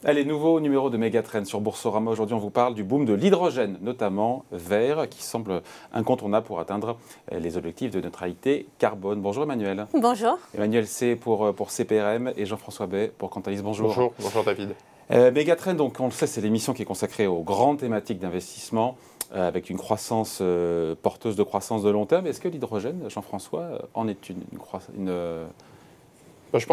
Allez, nouveau numéro de Megatrend sur Boursorama. Aujourd'hui, on vous parle du boom de l'hydrogène, notamment vert, qui semble incontournable pour atteindre les objectifs de neutralité carbone. Bonjour Emmanuel. Bonjour. Emmanuel C pour CPRM et Jean-François Bay pour Cantalis. Bonjour. Bonjour David. Megatrend, donc on le sait, c'est l'émission qui est consacrée aux grandes thématiques d'investissement avec une croissance porteuse de croissance de long terme. Est-ce que l'hydrogène, Jean-François, en est une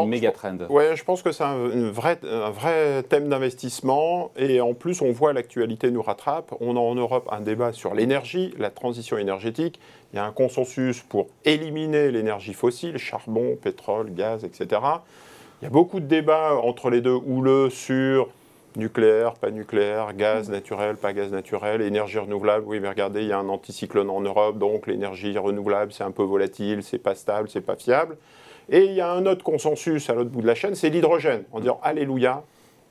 méga-trend? Ouais, je pense que c'est un vrai thème d'investissement et en plus on voit l'actualité nous rattrape. On a en Europe un débat sur l'énergie, la transition énergétique. Il y a un consensus pour éliminer l'énergie fossile, charbon, pétrole, gaz, etc. Il y a beaucoup de débats entre les deux houleux sur nucléaire, pas nucléaire, gaz naturel, pas gaz naturel, énergie renouvelable. Oui, mais regardez, il y a un anticyclone en Europe, donc l'énergie renouvelable, c'est un peu volatile, c'est pas stable, c'est pas fiable. Et il y a un autre consensus à l'autre bout de la chaîne, c'est l'hydrogène. En disant, alléluia,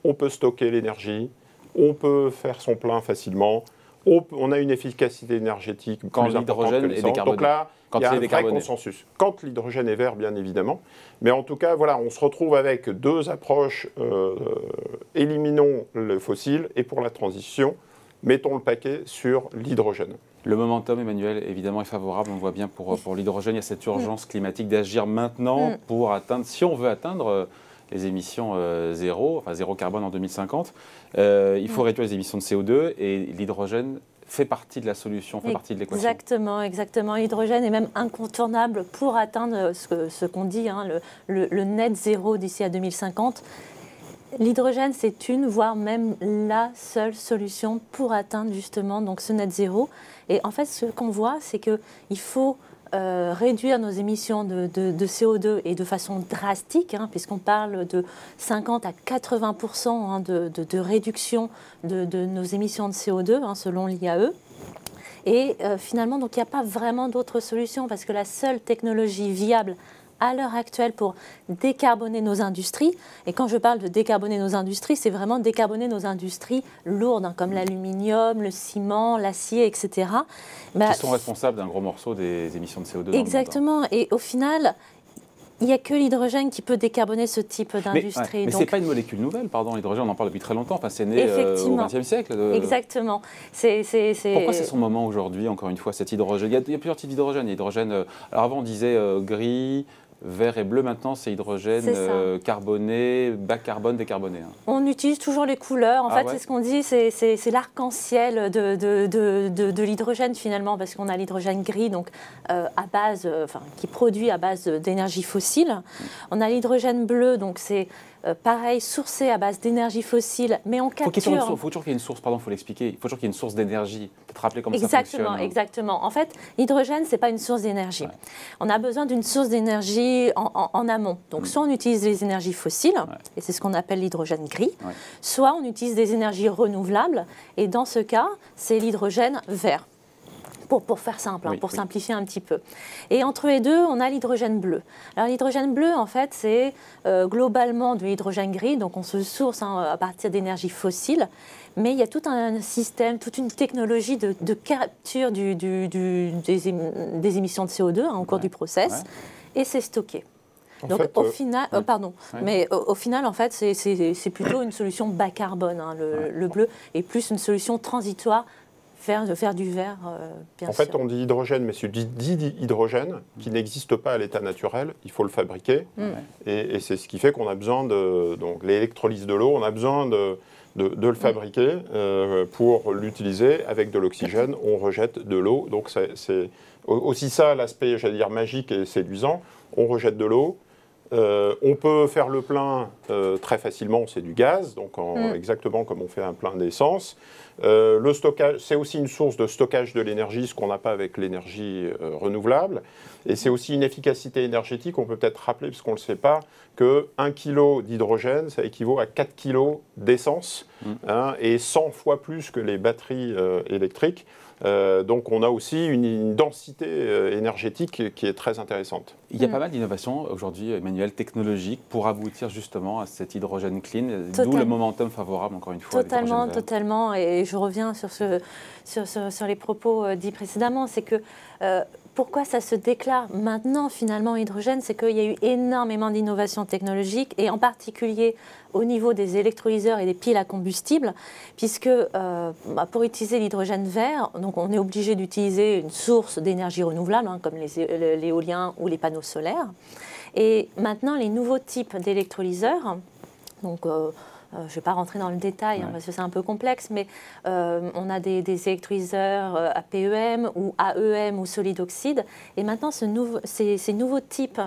on peut stocker l'énergie, on peut faire son plein facilement, on a une efficacité énergétique quand plus importante que l'essence. Donc là, il y a un vrai consensus. Quand l'hydrogène est vert, bien évidemment. Mais en tout cas, voilà, on se retrouve avec deux approches. Éliminons le fossile et pour la transition, mettons le paquet sur l'hydrogène. Le momentum, Emmanuel, évidemment, est favorable. On voit bien pour l'hydrogène, il y a cette urgence climatique d'agir maintenant pour atteindre, si on veut atteindre les émissions zéro carbone en 2050, il faut réduire les émissions de CO2 et l'hydrogène fait partie de la solution, fait partie de l'équation. Exactement. L'hydrogène est même incontournable pour atteindre ce qu'on dit, hein, le net zéro d'ici à 2050. L'hydrogène, c'est une, voire même la seule solution pour atteindre justement donc, ce net zéro. Et en fait, ce qu'on voit, c'est qu'il faut réduire nos émissions de CO2 et de façon drastique, hein, puisqu'on parle de 50 à 80% hein, de réduction de nos émissions de CO2, hein, selon l'IAE. Et finalement, donc, il n'y a pas vraiment d'autre solution, parce que la seule technologie viable à l'heure actuelle pour décarboner nos industries. Et quand je parle de décarboner nos industries, c'est vraiment décarboner nos industries lourdes, hein, comme l'aluminium, le ciment, l'acier, etc. Qui sont responsables d'un gros morceau des émissions de CO2. Exactement. Et au final, il n'y a que l'hydrogène qui peut décarboner ce type d'industrie. Mais ce n'est pas une molécule nouvelle, pardon. L'hydrogène, on en parle depuis très longtemps. Enfin, c'est né au XXe siècle. Exactement. Pourquoi c'est son moment aujourd'hui, encore une fois, cet hydrogène? Il y a plusieurs types d'hydrogène. Alors avant, on disait gris, vert et bleu. Maintenant, c'est hydrogène carboné, bas carbone, décarboné. Hein. On utilise toujours les couleurs. En fait, c'est ce qu'on dit, c'est l'arc-en-ciel de l'hydrogène finalement, parce qu'on a l'hydrogène gris, donc à base, qui produit à base d'énergie fossile. On a l'hydrogène bleu, donc c'est pareil, sourcé à base d'énergie fossile, mais on capture... Il faut toujours qu'il y ait une source, pardon, il faut l'expliquer. Il faut toujours qu'il y ait une source d'énergie. Peut-être rappeler comment ça fonctionne. Exactement. En fait, l'hydrogène, ce n'est pas une source d'énergie. Ouais. On a besoin d'une source d'énergie en amont. Donc, soit on utilise les énergies fossiles, et c'est ce qu'on appelle l'hydrogène gris, soit on utilise des énergies renouvelables, et dans ce cas, c'est l'hydrogène vert. Pour faire simple, pour simplifier un petit peu. Et entre les deux, on a l'hydrogène bleu. Alors l'hydrogène bleu, en fait, c'est globalement de l'hydrogène gris, donc on se source à partir d'énergie fossile, mais il y a tout un système, toute une technologie de capture des émissions de CO2 au cours du process, et c'est stocké. Donc au final, mais au final, en fait, c'est plutôt une solution bas carbone, hein, le bleu, et plus une solution transitoire de faire du vert, bien sûr. En fait, on dit hydrogène, mais c'est dit hydrogène qui n'existe pas à l'état naturel. Il faut le fabriquer. Et c'est ce qui fait qu'on a besoin donc l'électrolyse de l'eau, on a besoin de le fabriquer pour l'utiliser avec de l'oxygène. On rejette de l'eau. Donc c'est aussi ça l'aspect, j'allais dire, magique et séduisant. On rejette de l'eau. On peut faire le plein très facilement, c'est du gaz, donc exactement comme on fait un plein d'essence. Le stockage, c'est aussi une source de stockage de l'énergie, ce qu'on n'a pas avec l'énergie renouvelable. Et c'est aussi une efficacité énergétique, on peut peut-être rappeler, parce qu'on ne le sait pas, que 1 kg d'hydrogène, ça équivaut à 4 kg d'essence, et 100 fois plus que les batteries électriques. Donc on a aussi une densité énergétique qui est très intéressante. Il y a pas mal d'innovations aujourd'hui, Emmanuel, technologiques, pour aboutir justement à cet hydrogène clean, d'où le momentum favorable, encore une fois. Totalement. Et je reviens sur les propos dits précédemment, c'est que pourquoi ça se déclare maintenant finalement hydrogène, c'est qu'il y a eu énormément d'innovations technologiques et en particulier au niveau des électrolyseurs et des piles à combustible, puisque pour utiliser l'hydrogène vert, donc on est obligé d'utiliser une source d'énergie renouvelable, comme l'éolien ou les panneaux solaires. Et maintenant, les nouveaux types d'électrolyseurs, donc je ne vais pas rentrer dans le détail parce que c'est un peu complexe, mais on a des électrolyseurs à PEM ou AEM ou solide oxyde. Et maintenant, ces nouveaux types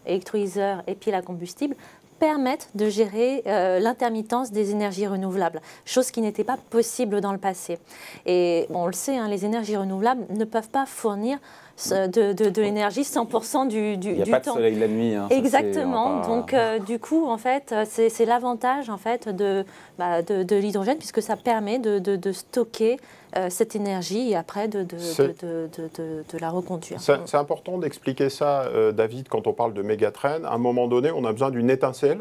d'électrolyseurs et piles à combustible permettent de gérer l'intermittence des énergies renouvelables, chose qui n'était pas possible dans le passé. Et on le sait, les énergies renouvelables ne peuvent pas fournir de l'énergie 100% du temps. Il n'y a pas de soleil la nuit. Exactement. Donc, du coup, en fait, c'est l'avantage en fait, de l'hydrogène, puisque ça permet de stocker cette énergie et après de la reconduire. C'est important d'expliquer ça, David, quand on parle de mégatrend. À un moment donné, on a besoin d'une étincelle,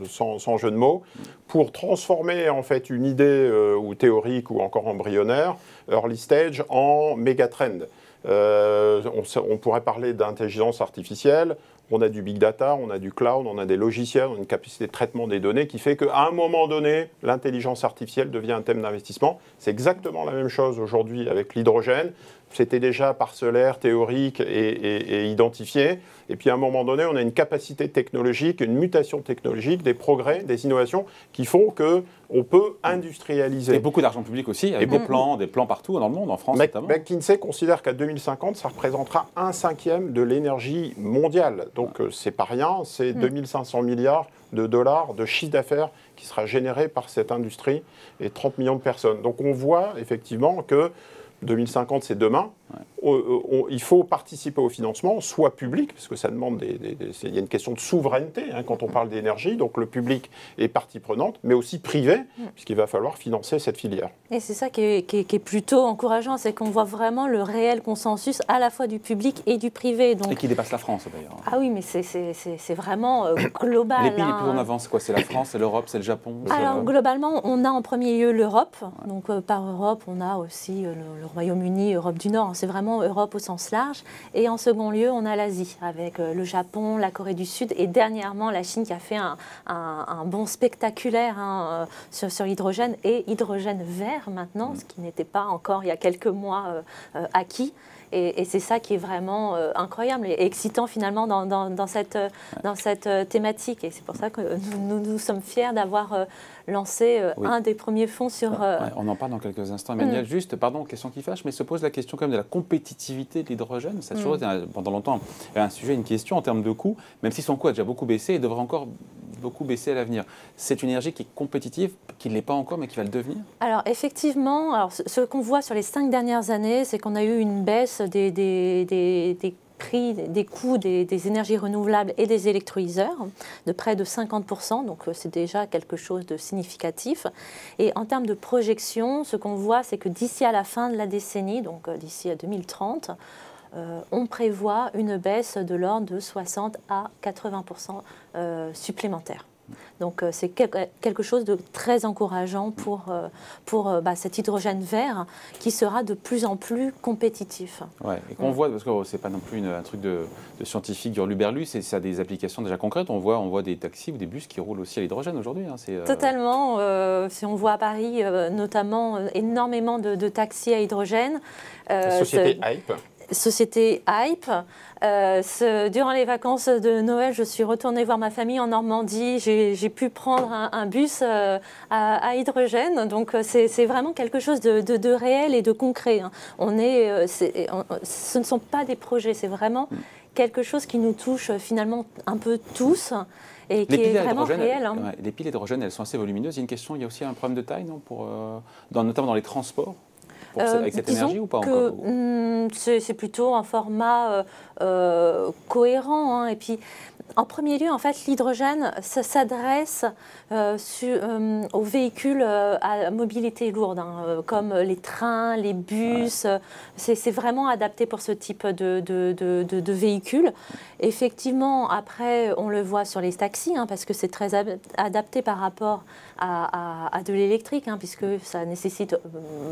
sans jeu de mots, pour transformer en fait une idée ou théorique ou encore embryonnaire, early stage, en mégatrend. On pourrait parler d'intelligence artificielle, on a du big data, on a du cloud, on a des logiciels, on a une capacité de traitement des données qui fait qu'à un moment donné, l'intelligence artificielle devient un thème d'investissement. C'est exactement la même chose aujourd'hui avec l'hydrogène. C'était déjà parcellaire, théorique et identifié. Et puis à un moment donné, on a une capacité technologique, une mutation technologique, des progrès, des innovations qui font qu'on peut industrialiser. Et beaucoup d'argent public aussi, avec des plans partout dans le monde, en France notamment. McKinsey considère qu'à 2050, ça représentera 1/5 de l'énergie mondiale. Donc c'est pas rien, c'est 2500 milliards de dollars de chiffre d'affaires qui sera généré par cette industrie et 30 millions de personnes. Donc on voit effectivement que 2050, c'est demain. Il faut participer au financement, soit public, parce que ça demande il y a une question de souveraineté quand on parle d'énergie, donc le public est partie prenante, mais aussi privé, puisqu'il va falloir financer cette filière. Et c'est ça qui est plutôt encourageant, c'est qu'on voit vraiment le réel consensus à la fois du public et du privé. Donc... Et qui dépasse la France d'ailleurs. Ah oui, mais c'est vraiment global. Les pays les plus en avance, c'est quoi? C'est la France, c'est l'Europe, c'est le Japon? Alors globalement, on a en premier lieu l'Europe. Donc par Europe, on a aussi le Royaume-Uni, Europe du Nord. C'est vraiment Europe au sens large. Et en second lieu, on a l'Asie, avec le Japon, la Corée du Sud et dernièrement la Chine qui a fait un bond spectaculaire sur l'hydrogène et hydrogène vert maintenant, ce qui n'était pas encore il y a quelques mois acquis. Et c'est ça qui est vraiment incroyable et excitant finalement dans cette thématique. Et c'est pour ça que nous sommes fiers d'avoir lancé un des premiers fonds sur... on en parle dans quelques instants. Emmanuel, juste, pardon, question qui fâche, mais se pose la question quand même de la compétitivité de l'hydrogène. Ça a toujours été, pendant longtemps, un sujet, une question en termes de coût, même si son coût a déjà beaucoup baissé et devrait encore beaucoup baisser à l'avenir. C'est une énergie qui est compétitive, qui ne l'est pas encore, mais qui va le devenir? Alors effectivement, ce qu'on voit sur les 5 dernières années, c'est qu'on a eu une baisse des prix, des coûts des énergies renouvelables et des électrolyseurs de près de 50%, donc c'est déjà quelque chose de significatif. Et en termes de projection, ce qu'on voit, c'est que d'ici à la fin de la décennie, donc d'ici à 2030, on prévoit une baisse de l'ordre de 60 à 80% supplémentaire. Donc c'est quelque chose de très encourageant pour cet hydrogène vert qui sera de plus en plus compétitif. Ouais, et qu'on voit, parce que c'est pas non plus un truc de scientifique hurluberlu, ça a des applications déjà concrètes. On voit des taxis ou des bus qui roulent aussi à l'hydrogène aujourd'hui. Totalement. Si on voit à Paris notamment énormément de taxis à hydrogène. La société Hype. Société Hype. Durant les vacances de Noël, je suis retournée voir ma famille en Normandie. J'ai pu prendre un bus à hydrogène. Donc, c'est vraiment quelque chose de réel et de concret. Ce ne sont pas des projets, c'est vraiment quelque chose qui nous touche finalement un peu tous. Et qui est vraiment réel. Les piles hydrogène, elles sont assez volumineuses. Il y a aussi un problème de taille, non, notamment dans les transports? Avec cette énergie ou pas encore? C'est plutôt un format cohérent. Et puis, En premier lieu, en fait, l'hydrogène s'adresse aux véhicules à mobilité lourde, hein, comme les trains, les bus. Ouais. C'est vraiment adapté pour ce type de véhicules. Effectivement, après, on le voit sur les taxis, hein, parce que c'est très adapté par rapport à de l'électrique, hein, puisque ça nécessite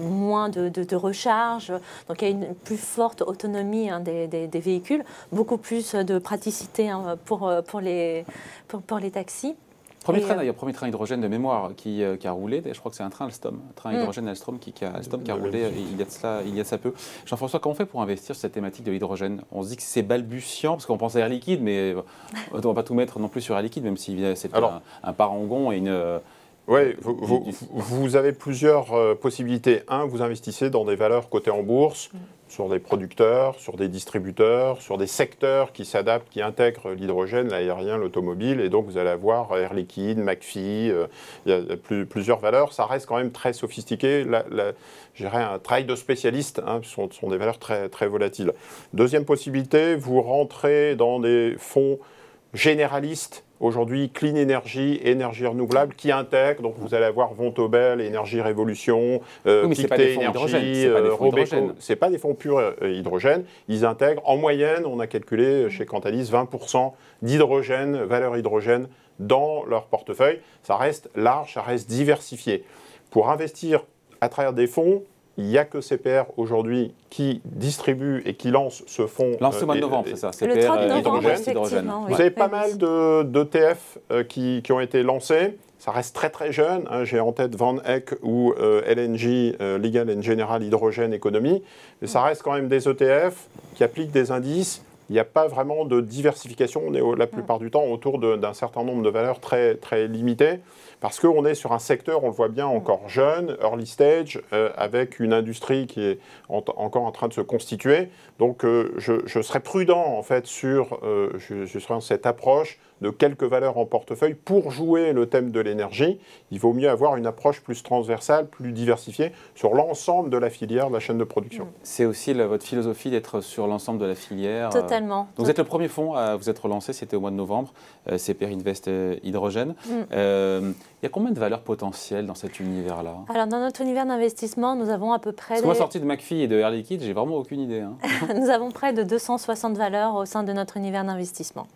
moins de recharge. Donc, il y a une plus forte autonomie, hein, des véhicules, beaucoup plus de praticité, hein, pour les taxis. Premier train hydrogène de mémoire qui a roulé, je crois que c'est un train Alstom, un train hydrogène Alstom qui a roulé il y a ça peu. Jean-François, comment on fait pour investir sur cette thématique de l'hydrogène? On se dit que c'est balbutiant, parce qu'on pense à Air Liquide, mais on ne va pas tout mettre non plus sur Air Liquide, même si c'est un parangon et une... Oui, vous avez plusieurs possibilités. Un, vous investissez dans des valeurs cotées en bourse, sur des producteurs, sur des distributeurs, sur des secteurs qui s'adaptent, qui intègrent l'hydrogène, l'aérien, l'automobile, et donc vous allez avoir Air Liquide, McPhy, il y a plusieurs valeurs. Ça reste quand même très sophistiqué. Je dirais un travail de spécialiste, hein, ce sont des valeurs très, très volatiles. Deuxième possibilité, vous rentrez dans des fonds généralistes, aujourd'hui Clean Energy, énergie renouvelable, qui intègrent, donc vous allez avoir Vontobel, Énergie Révolution, Pictet Énergie, Robeco. Ce n'est pas des fonds purs hydrogène, ils intègrent, en moyenne, on a calculé chez Cantalis, 20% d'hydrogène, valeur hydrogène, dans leur portefeuille. Ça reste large, ça reste diversifié. Pour investir à travers des fonds, il n'y a que CPR aujourd'hui qui distribue et qui lance ce fonds. Lance au mois de novembre, c'est ça. CPR, le 30 novembre, hydrogène. Vous avez pas mal d'ETF qui ont été lancés. Ça reste très très jeune. Hein. J'ai en tête Van Eck ou LNG, Legal and General Hydrogen Economy. Mais ça reste quand même des ETF qui appliquent des indices. Il n'y a pas vraiment de diversification. On est la plupart du temps autour d'un certain nombre de valeurs très, très limitées. Parce qu'on est sur un secteur, on le voit bien, encore jeune, early stage, avec une industrie qui est encore en train de se constituer. Donc je serais prudent en fait sur cette approche de quelques valeurs en portefeuille. Pour jouer le thème de l'énergie, il vaut mieux avoir une approche plus transversale, plus diversifiée sur l'ensemble de la filière, de la chaîne de production. C'est aussi votre philosophie d'être sur l'ensemble de la filière. Totalement. Donc vous êtes le premier fonds à vous être relancé, c'était au mois de novembre, CPR Invest Hydrogène. Il y a combien de valeurs potentielles dans cet univers-là? Alors, dans notre univers d'investissement, nous avons à peu près... Parce que moi, sorti de McPhy et de Air Liquide, j'ai vraiment aucune idée. Hein. Nous avons près de 260 valeurs au sein de notre univers d'investissement.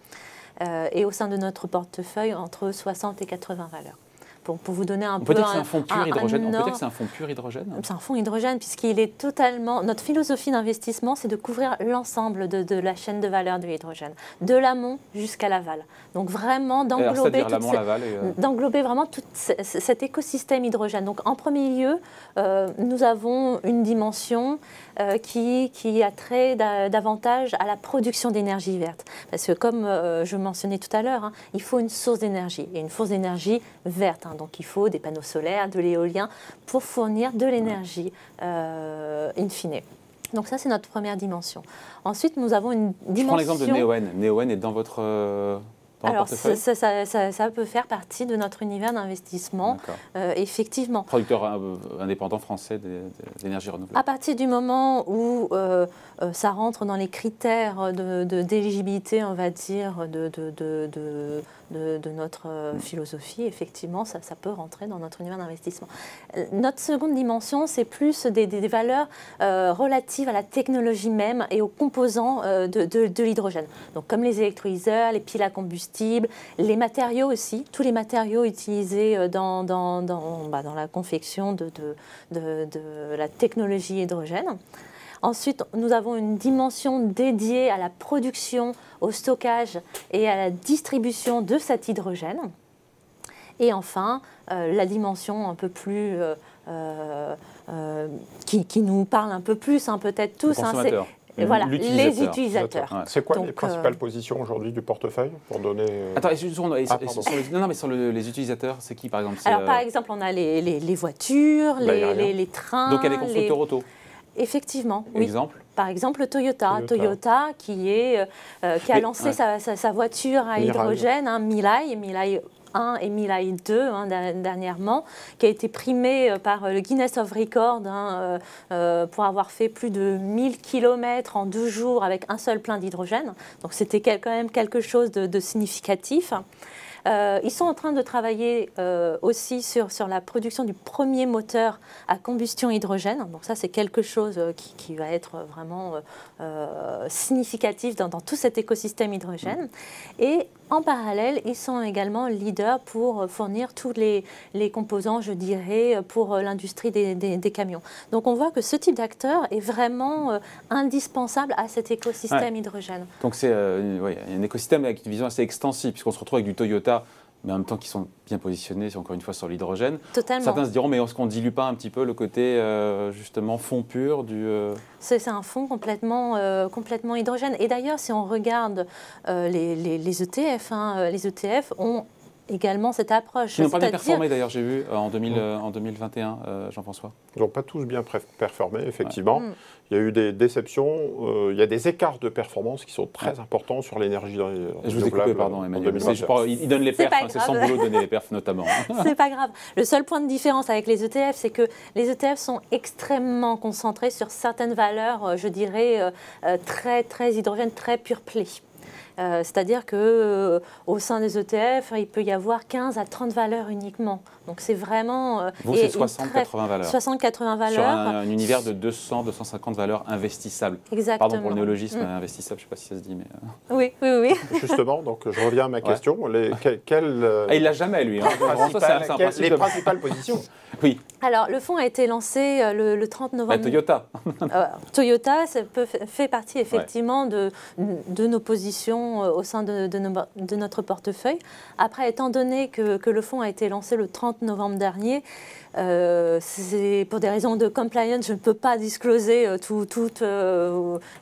Et au sein de notre portefeuille, entre 60 et 80 valeurs. Pour vous donner un peu... On peut dire que c'est un fonds pur hydrogène. On peut dire que c'est un fonds pur hydrogène. C'est un fonds hydrogène puisqu'il est totalement... Notre philosophie d'investissement, c'est de couvrir l'ensemble de la chaîne de valeur de l'hydrogène, de l'amont jusqu'à l'aval. Donc vraiment d'englober vraiment tout cet écosystème hydrogène. Donc en premier lieu, nous avons une dimension qui a trait davantage à la production d'énergie verte. Parce que comme je mentionnais tout à l'heure, hein, il faut une source d'énergie, et une source d'énergie verte. Hein. Donc il faut des panneaux solaires, de l'éolien, pour fournir de l'énergie in fine. Donc ça, c'est notre première dimension. Ensuite, nous avons une dimension... Je prends l'exemple de Neoen. Neoen est dans votre... Alors, ça peut faire partie de notre univers d'investissement, effectivement. Producteur indépendant français d'énergie renouvelable. À partir du moment où ça rentre dans les critères d'éligibilité, on va dire, de notre philosophie, effectivement, ça peut rentrer dans notre univers d'investissement. Notre seconde dimension, c'est plus des valeurs relatives à la technologie même et aux composants de l'hydrogène. Donc, comme les électrolyseurs, les piles à combustible, les matériaux aussi, tous les matériaux utilisés dans la confection de la technologie hydrogène. Ensuite, nous avons une dimension dédiée à la production, au stockage et à la distribution de cet hydrogène. Et enfin, la dimension un peu plus qui nous parle un peu plus, hein, peut-être tous. Voilà, les utilisateurs. Ouais. C'est quoi les principales positions aujourd'hui du portefeuille pour donner... Attends, sur les utilisateurs, c'est qui par exemple? Alors par exemple, on a les voitures, les trains... Donc il y a les constructeurs auto. Effectivement, oui. Exemple? Par exemple, Toyota qui a lancé sa voiture à hydrogène, Mirai 1 et Mirai 2 dernièrement, qui a été primé par le Guinness of Record pour avoir fait plus de 1000 km en 2 jours avec un seul plein d'hydrogène. Donc c'était quand même quelque chose de significatif. Ils sont en train de travailler aussi sur la production du premier moteur à combustion hydrogène. Donc ça, c'est quelque chose qui va être vraiment significatif dans tout cet écosystème hydrogène. Et en parallèle, ils sont également leaders pour fournir tous les composants, je dirais, pour l'industrie des camions. Donc on voit que ce type d'acteur est vraiment indispensable à cet écosystème hydrogène. Donc c'est un écosystème avec une vision assez extensive, puisqu'on se retrouve avec du Toyota, mais en même temps qui sont bien positionnés, encore une fois, sur l'hydrogène. Totalement. Certains se diront, mais est-ce qu'on ne dilue pas un petit peu le côté, justement, fond pur du... C'est un fond complètement hydrogène. Et d'ailleurs, si on regarde les ETF, les ETF ont également cette approche. Ils n'ont pas bien performé d'ailleurs, j'ai vu, en 2021, Jean-François. Ils n'ont pas tous bien performé, effectivement. Il y a eu des déceptions, il y a des écarts de performance qui sont très importants sur l'énergie renouvelable. Je vous ai coupé, pardon, Emmanuel. Il donne les perfs, c'est son boulot de donner les perfs notamment. C'est pas grave. Le seul point de différence avec les ETF, c'est que les ETF sont extrêmement concentrés sur certaines valeurs, je dirais, très hydrogène, très pure play. C'est-à-dire qu'au sein des ETF, il peut y avoir 15 à 30 valeurs uniquement. Donc c'est vraiment... Vous, c'est 60-80 valeurs. 60-80 valeurs. Sur un univers de 200-250 valeurs investissables. Exactement. Pardon pour le néologisme, investissable, je ne sais pas si ça se dit, mais... Oui. Justement, donc je reviens à ma question. Il ne l'a jamais, lui. Les principales positions. Oui. Alors, le fonds a été lancé le 30 novembre. Toyota. Toyota fait partie effectivement de nos positions au sein de notre portefeuille. Après, étant donné que le fonds a été lancé le 30 novembre dernier, pour des raisons de compliance, je ne peux pas discloser toutes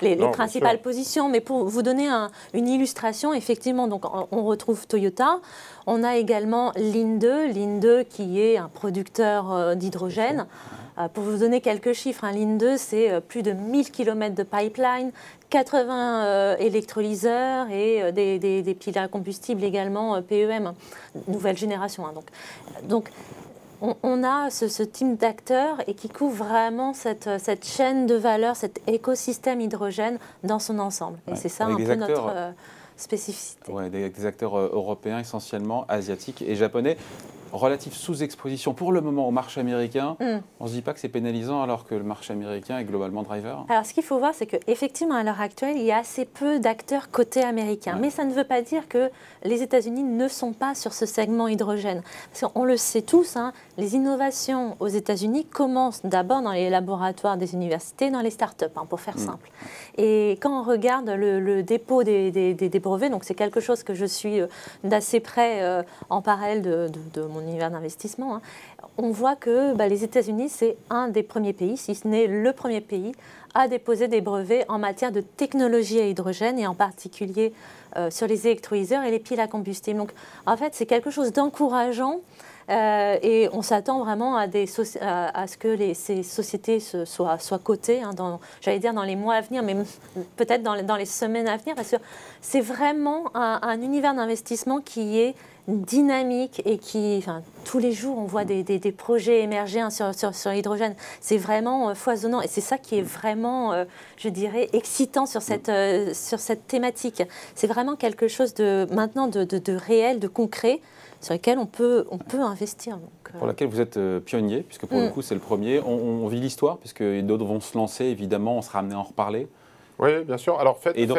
les principales positions, mais pour vous donner une illustration, effectivement, donc on retrouve Toyota. On a également Linde qui est un producteur d'hydrogène. Pour vous donner quelques chiffres, Linde, c'est plus de 1000 km de pipeline, 80 électrolyseurs et des piles à combustible également PEM, nouvelle génération. Donc on a ce type d'acteurs et qui couvre vraiment cette chaîne de valeur, cet écosystème hydrogène dans son ensemble. Et c'est ça un peu notre spécificité. Oui, des acteurs européens essentiellement, asiatiques et japonais. Relative sous-exposition pour le moment au marché américain, on ne se dit pas que c'est pénalisant alors que le marché américain est globalement driver? Alors ce qu'il faut voir, c'est qu'effectivement à l'heure actuelle, il y a assez peu d'acteurs côté américain. Mais ça ne veut pas dire que les États-Unis ne sont pas sur ce segment hydrogène. Parce qu'on le sait tous, les innovations aux États-Unis commencent d'abord dans les laboratoires des universités, dans les startups, pour faire simple. Et quand on regarde le dépôt des brevets, donc c'est quelque chose que je suis d'assez près en parallèle de mon univers d'investissement, on voit que les États-Unis, c'est un des premiers pays, si ce n'est le premier pays, à déposer des brevets en matière de technologie à hydrogène et en particulier sur les électrolyseurs et les piles à combustible. Donc en fait, c'est quelque chose d'encourageant. Et on s'attend vraiment à ce que ces sociétés soient cotées, j'allais dire dans les mois à venir, mais peut-être dans les semaines à venir, parce que c'est vraiment un univers d'investissement qui est dynamique et tous les jours on voit des projets émerger sur l'hydrogène. C'est vraiment foisonnant et c'est ça qui est vraiment, je dirais, excitant sur cette thématique. C'est vraiment quelque chose maintenant de réel, de concret, sur lequel on peut investir. Donc, pour laquelle vous êtes pionnier, puisque pour le coup c'est le premier. On vit l'histoire, puisque d'autres vont se lancer, évidemment, on sera amené à en reparler. Oui, bien sûr. Alors, donc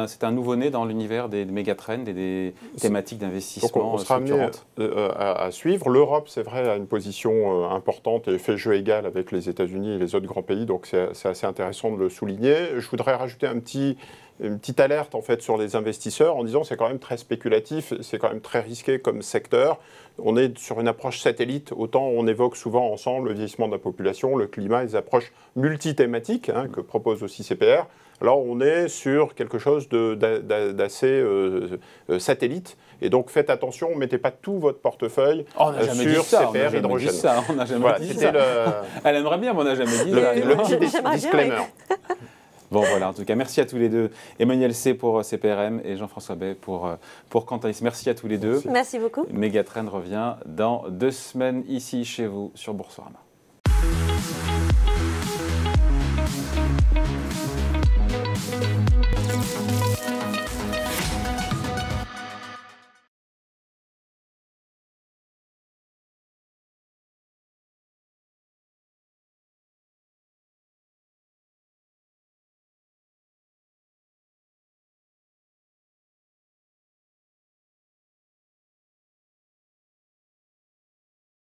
c'est un nouveau-né dans l'univers des mégatrends et des thématiques d'investissement. On sera amené à suivre. L'Europe, c'est vrai, a une position importante et fait jeu égal avec les États-Unis et les autres grands pays, donc c'est assez intéressant de le souligner. Je voudrais rajouter un petit une petite alerte en fait sur les investisseurs en disant c'est quand même très spéculatif, c'est quand même très risqué comme secteur. On est sur une approche satellite, autant on évoque souvent ensemble le vieillissement de la population, le climat, les approches multithématiques que propose aussi CPR. Alors on est sur quelque chose d'assez satellite. Et donc faites attention, ne mettez pas tout votre portefeuille sur CPR hydrogène. On n'a jamais dit ça. Elle aimerait bien, mais on n'a jamais dit ça. Le petit disclaimer. Bon voilà, en tout cas, merci à tous les deux. Emmanuel C pour CPRM et Jean-François Bay pour Cantalis. Merci à tous les deux. Merci beaucoup. Megatrend revient dans 2 semaines ici chez vous sur Boursorama.